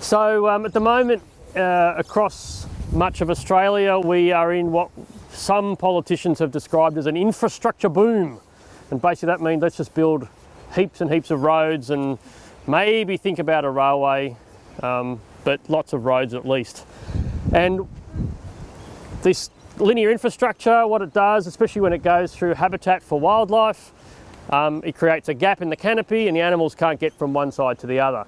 So at the moment, across much of Australia, we are in what some politicians have described as an infrastructure boom. And basically that means let's just build heaps and heaps of roads and maybe think about a railway, but lots of roads at least. And this linear infrastructure, what it does, especially when it goes through habitat for wildlife, it creates a gap in the canopy and the animals can't get from one side to the other.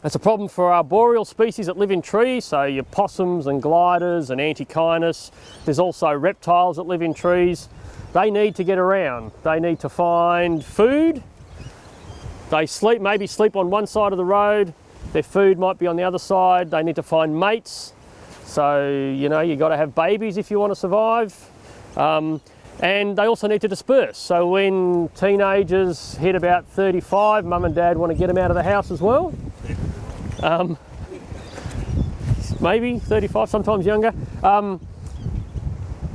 It's a problem for arboreal species that live in trees, so your possums and gliders and antechinus. There's also reptiles that live in trees. They need to get around. They need to find food. They maybe sleep on one side of the road. Their food might be on the other side. They need to find mates. So, you know, you've got to have babies if you want to survive. And they also need to disperse. So when teenagers hit about 35, mum and dad want to get them out of the house as well. Maybe 35, sometimes younger.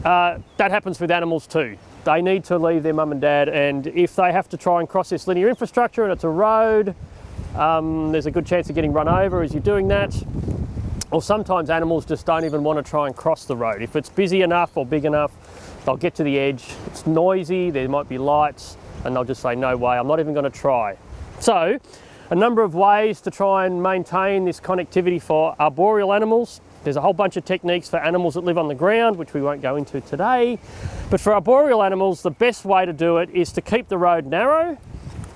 That happens with animals too. They need to leave their mum and dad, and if they have to try and cross this linear infrastructure and it's a road, there's a good chance of getting run over as you're doing that. Or sometimes animals just don't even want to try and cross the road. If it's busy enough or big enough, they'll get to the edge, it's noisy, there might be lights, and they'll just say, no way, I'm not even going to try. So, a number of ways to try and maintain this connectivity for arboreal animals. There's a whole bunch of techniques for animals that live on the ground, which we won't go into today. But for arboreal animals, the best way to do it is to keep the road narrow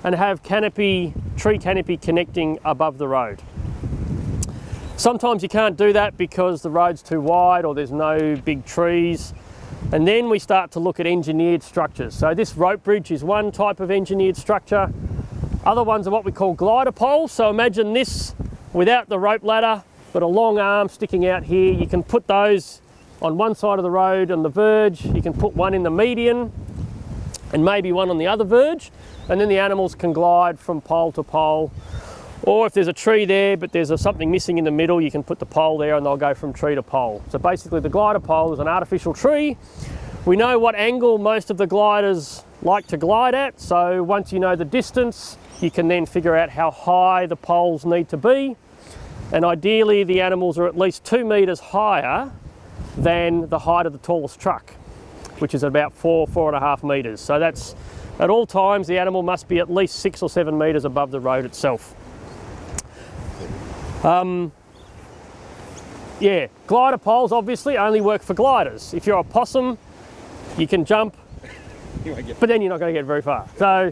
and have tree canopy connecting above the road. Sometimes you can't do that because the road's too wide or there's no big trees. And then we start to look at engineered structures. So this rope bridge is one type of engineered structure. Other ones are what we call glider poles. So imagine this without the rope ladder, but a long arm sticking out here. You can put those on one side of the road on the verge. You can put one in the median and maybe one on the other verge. And then the animals can glide from pole to pole. Or if there's a tree there, but there's something missing in the middle, you can put the pole there and they'll go from tree to pole. So basically the glider pole is an artificial tree. We know what angle most of the gliders like to glide at. So once you know the distance, you can then figure out how high the poles need to be. And ideally the animals are at least 2 meters higher than the height of the tallest truck, which is about 4.5 meters. So that's, at all times, the animal must be at least 6 or 7 meters above the road itself. Yeah, glider poles obviously only work for gliders. If you're a possum, you can jump, but then you're not going to get very far. So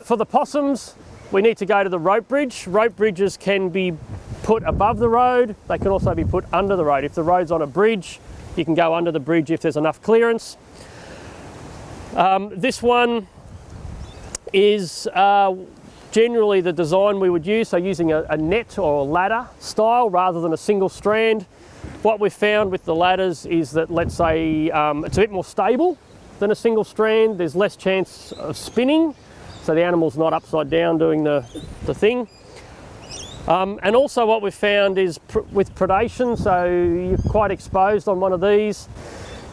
for the possums, we need to go to the rope bridge. Rope bridges can be put above the road. They can also be put under the road. If the road's on a bridge, you can go under the bridge if there's enough clearance. This one is generally the design we would use, so using a net or a ladder style rather than a single strand. What we've found with the ladders is that, let's say, it's a bit more stable than a single strand. There's less chance of spinning, so the animal's not upside down doing the thing. And also what we've found is with predation, so you're quite exposed on one of these.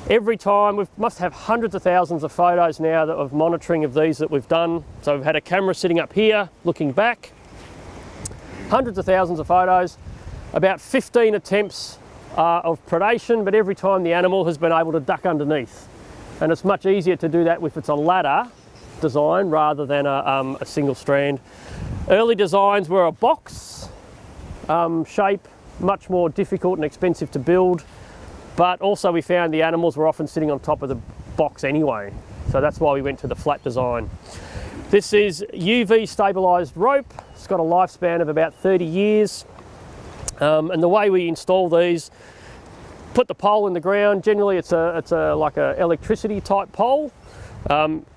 Every time, we must have hundreds of thousands of photos now of monitoring of these that we've done. So we've had a camera sitting up here looking back, hundreds of thousands of photos, about 15 attempts of predation, but every time the animal has been able to duck underneath. And it's much easier to do that if it's a ladder design rather than a single strand. Early designs were a box shape, much more difficult and expensive to build. But also we found the animals were often sitting on top of the box anyway. So that's why we went to the flat design. This is UV stabilised rope. It's got a lifespan of about 30 years. And the way we install these, put the pole in the ground. Generally it's like a electricity type pole.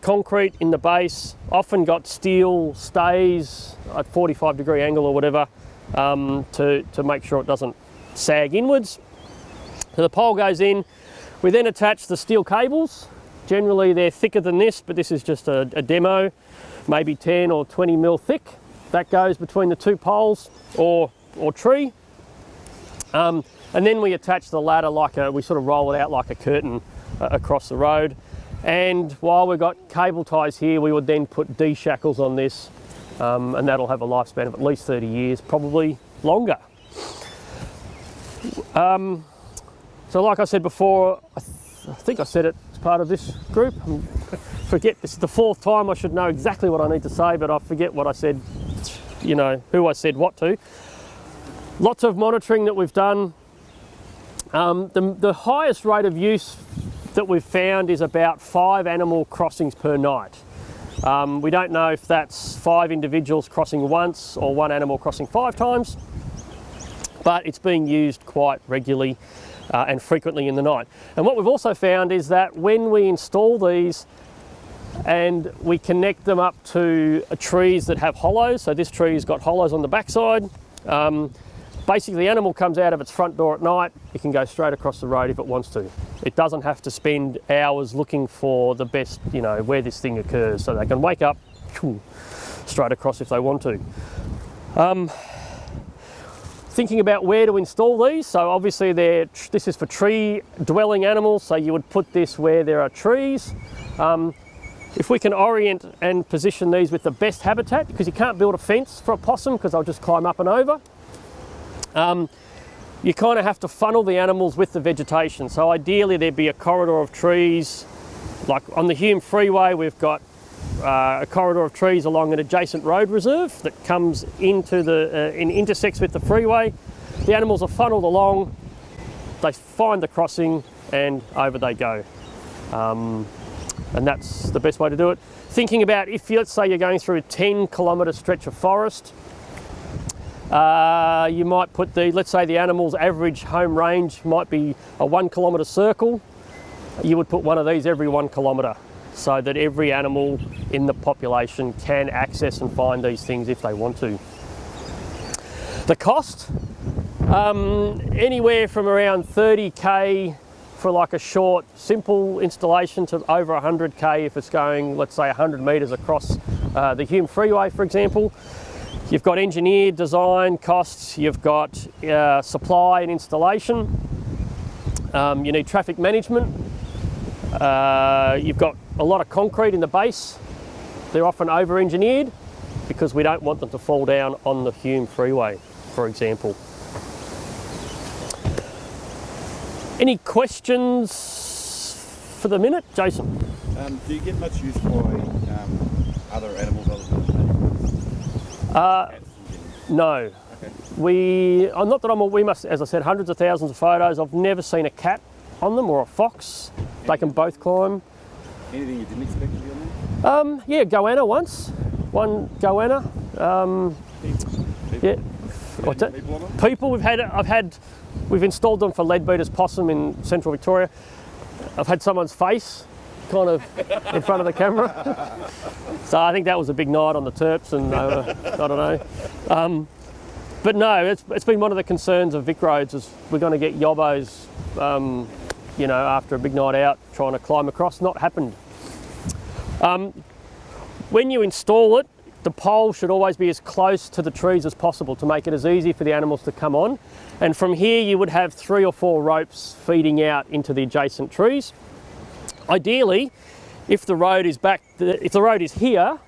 Concrete in the base, often got steel stays at 45-degree angle or whatever to make sure it doesn't sag inwards. So the pole goes in, we then attach the steel cables. Generally they're thicker than this, but this is just a demo, maybe 10 or 20 mil thick. That goes between the two poles or tree. And then we attach the ladder we sort of roll it out like a curtain across the road. And while we've got cable ties here, we would then put D-shackles on this and that'll have a lifespan of at least 30 years, probably longer. So like I said before, I think I said it as part of this group. Forget, this is the 4th time I should know exactly what I need to say, but I forget what I said, you know, who I said what to. Lots of monitoring that we've done. The highest rate of use that we've found is about 5 animal crossings per night. We don't know if that's 5 individuals crossing once or 1 animal crossing 5 times, but it's being used quite regularly and frequently in the night. And what we've also found is that when we install these and we connect them up to trees that have hollows, so this tree's got hollows on the backside, basically the animal comes out of its front door at night, it can go straight across the road if it wants to. It doesn't have to spend hours looking for the best, you know, where this thing occurs, so they can wake up straight across if they want to. Thinking about where to install these, so obviously this is for tree dwelling animals, so you would put this where there are trees. If we can orient and position these with the best habitat, because you can't build a fence for a possum because they'll just climb up and over, you kind of have to funnel the animals with the vegetation. So ideally there'd be a corridor of trees, like on the Hume Freeway we've got a corridor of trees along an adjacent road reserve that comes into intersects with the freeway. The animals are funneled along, they find the crossing and over they go. And that's the best way to do it. Thinking about if, let's say you're going through a 10-kilometre stretch of forest, you might put let's say the animal's average home range might be a 1 kilometre circle. You would put one of these every 1 kilometre so that every animal in the population can access and find these things if they want to. The cost, anywhere from around 30k for like a short, simple installation to over 100k if it's going, let's say 100 metres across the Hume Freeway, for example. You've got engineer design costs, you've got supply and installation, you need traffic management, you've got a lot of concrete in the base. They're often over-engineered because we don't want them to fall down on the Hume Freeway, for example. Any questions for the minute, Jason? Do you get much use by other animals other than cats? No. Okay. Not that we must, as I said, hundreds of thousands of photos. I've never seen a cat on them or a fox. They can both climb. Anything you didn't expect to be on there? Yeah, goanna once. One goanna. Yeah. What's that? People we've installed them for leadbeater's possum in central Victoria. I've had someone's face kind of in front of the camera. So I think that was a big night on the Terps and I don't know. But no, it's been one of the concerns of Vic Roads is we're going to get yobbos, you know, after a big night out trying to climb across. Not happened. When you install it, the pole should always be as close to the trees as possible to make it as easy for the animals to come on. And from here you would have 3 or 4 ropes feeding out into the adjacent trees. Ideally, if the road is here,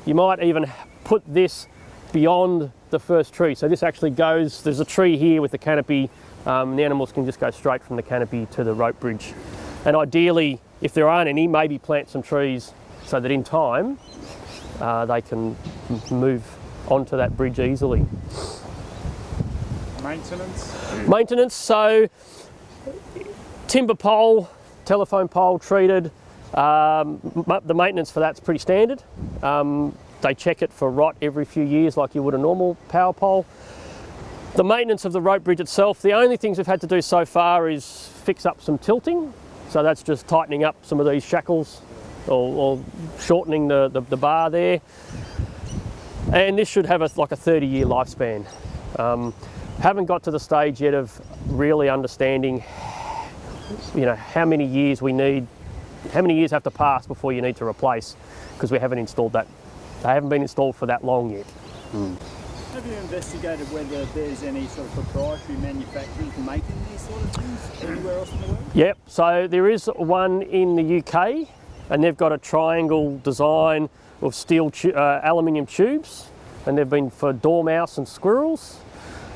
you might even put this beyond the first tree. So this actually goes, there's a tree here with the canopy, the animals can just go straight from the canopy to the rope bridge. And ideally, if there aren't any, maybe plant some trees so that in time they can move onto that bridge easily. Maintenance, so timber pole, telephone pole treated. The maintenance for that's pretty standard. They check it for rot every few years like you would a normal power pole. The maintenance of the rope bridge itself, the only things we've had to do so far is fix up some tilting. So that's just tightening up some of these shackles or shortening the bar there. And this should have like a 30-year lifespan. Haven't got to the stage yet of really understanding, you know, how many years we need, how many years have to pass before you need to replace, because we haven't installed that. They haven't been installed for that long yet. Have you investigated whether there's any sort of proprietary manufacturers making these sort of things anywhere else in the world? Yep, so there is one in the UK and they've got a triangle design of steel aluminium tubes. and they've been for dormouse and squirrels.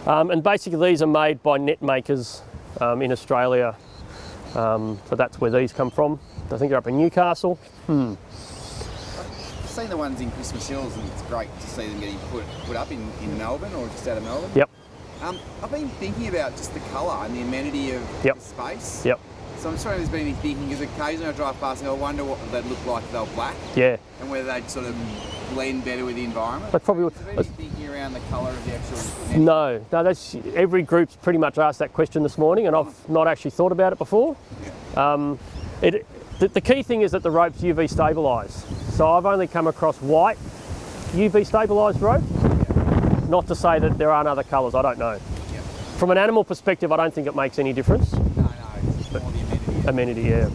And basically these are made by net makers in Australia. So that's where these come from. I think they're up in Newcastle. I've seen the ones in Christmas Hills, and it's great to see them getting put up in Melbourne or just out of Melbourne. Yep. I've been thinking about just the colour and the amenity of Yep. the space. Yep. So I'm just wondering if there's been any thinking, because occasionally I drive past and I wonder what they'd look like if they were black, Yeah. and whether they'd sort of blend better with the environment. They probably would. Has there been any thinking around the colour of the actual amenity? No, that's every group's pretty much asked that question this morning, and I've not actually thought about it before. The key thing is that the rope's UV stabilised. So I've only come across white UV stabilised rope. Not to say that there aren't other colours, I don't know. Yeah. From an animal perspective, I don't think it makes any difference. No, it's just more the amenity. Amenity, yeah.